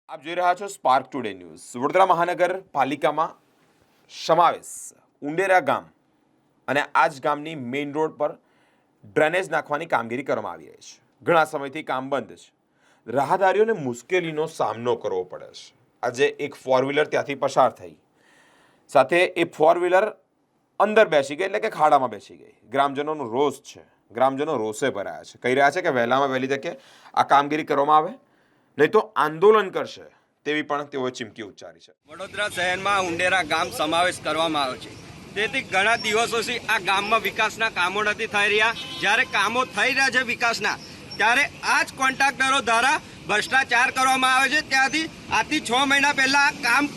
આપ જોઈ રહ્યા છો સ્પાર્ક ટુડે ન્યૂઝ। વડોદરા મહાનગરપાલિકામાં સમાવેશ ઉંડેરા ગામ અને આ જ ગામની મેઇન રોડ પર ડ્રેનેજ નાખવાની કામગીરી કરવામાં આવી રહી છે। ઘણા સમયથી કામ બંધ છે। રાહદારીઓને મુશ્કેલીનો સામનો કરવો પડે છે। આજે એક ફોર વ્હીલર ત્યાંથી પસાર થઈ, સાથે એ ફોર વ્હીલર અંદર બેસી ગઈ, એટલે કે ખાડામાં બેસી ગઈ। ગ્રામજનોનો રોષ છે, ગ્રામજનો રોષે ભરાયા છે। કહી રહ્યા છે કે વહેલામાં વહેલી તકે આ કામગીરી કરવામાં આવે, નહીં તો આંદોલન કરશે તેવી પણ તેઓએ ચીમકી ઉચ્ચારી છે। વડોદરા શહેરમાં ઉંડેરા ગામ સમાવેશ કરવામાં આવ્યો છે, તેથી ઘણા દિવસોથી આ ગામમાં વિકાસના કામો નથી થઈ રહ્યા। જ્યારે કામો થઈ રહ્યા છે વિકાસના, ત્યારે આ જ કોન્ટ્રાક્ટરો દ્વારા ભ્રષ્ટાચાર કરવામાં આવે છે। ત્યાંથી આથી 6 મહિના પહેલા આ કામ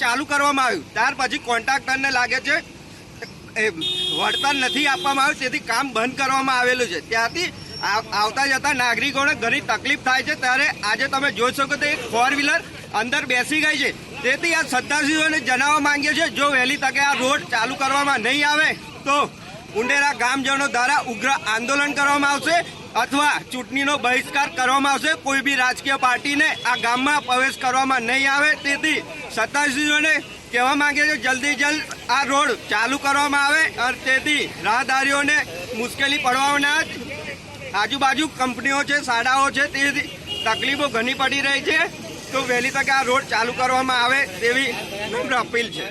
ચાલુ કરવામાં આવ્યું, ત્યાર પછી કોન્ટ્રાક્ટરને લાગે છે વળતર નથી આપવામાં આવ્યું, તેથી કામ બંધ કરવામાં આવેલું છે। ત્યાંથી આવતા જતા નાગરિકોને ઘણી તકલીફ થાય છે। ત્યારે આજે તમે જોઈ શકો તો એક ફોર વ્હીલર અંદર બેસી ગઈ છે। તેથી આ સત્તાધીશોને જણાવવા માંગીએ છીએ, જો વહેલી તકે આ રોડ ચાલુ કરવામાં નહીં આવે તો ઉંડેરા ગામજનો દ્વારા ઉગ્ર આંદોલન કરવામાં આવશે અથવા ચૂંટણીનો બહિષ્કાર કરવામાં આવશે। કોઈ બી રાજકીય પાર્ટીને આ ગામમાં પ્રવેશ કરવામાં નહીં આવે, તેથી સત્તાધીશોને કહેવા માંગે છે જલ્દી જલ્દ આ રોડ ચાલુ કરવામાં આવે, અને તેથી રાહદારીઓને મુશ્કેલી પડવાના આજુબાજુ કંપનીઓ છે, શાળાઓ છે, તેથી તકલીફો ઘણી પડી રહી છે। તો વહેલી તકે આ રોડ ચાલુ કરવામાં આવે તેવી નમ્ર અપીલ છે।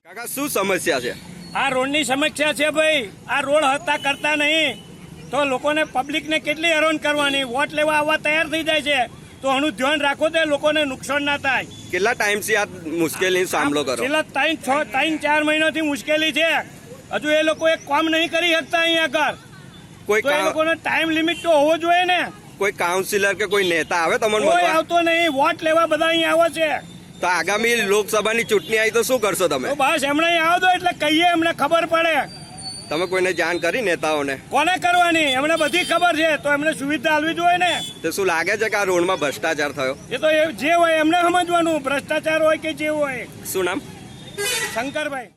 કાકા, શું સમસ્યા છે? આ રોડની સમસ્યા છે ભાઈ। આ રોડ હતા કરતા નહીં તો લોકોને પબ્લિકને કેટલી હેરાન કરવાની। વોટ લેવા આવવા તૈયાર થઈ જાય છે, તો આનું ધ્યાન રાખો તે લોકોને નુકસાન ના થાય। કેટલા ટાઈમથી આ મુશ્કેલીનો સામનો કરો? છેલ્લા 3-4 મહિનાથી મુશ્કેલી છે। હજુ એ લોકો એક કામ નહીં કરી શકતા અહીંયા આગળ। કોઈ તો એ લોકોને ટાઈમ લિમિટ તો હોવો જોઈએ ને। કોઈ કાઉન્સિલર કે કોઈ નેતા આવે તમને કોઈ મળવા? આવતો નહીં, વોટ લેવા બધા અહીંયા આવે છે। તો આગામી લોકસભાની ચૂંટણી આવી તો શું કરશો તમે? તો બસ એમણે અહીં આવો એટલે કહીએ, એમને ખબર પડે। તમે કોઈને જાણ કરી નેતાઓને? કોને કરવાની? એમને બધી ખબર છે, તો એમને સુવિધા આપવી જોઈએ ને। તો શું લાગે છે કે આ રોડમાં ભ્રષ્ટાચાર થયો? એ તો જે હોય એમને સમજવાનું, ભ્રષ્ટાચાર હોય કે જે હોય। શું નામ? શંકરભાઈ।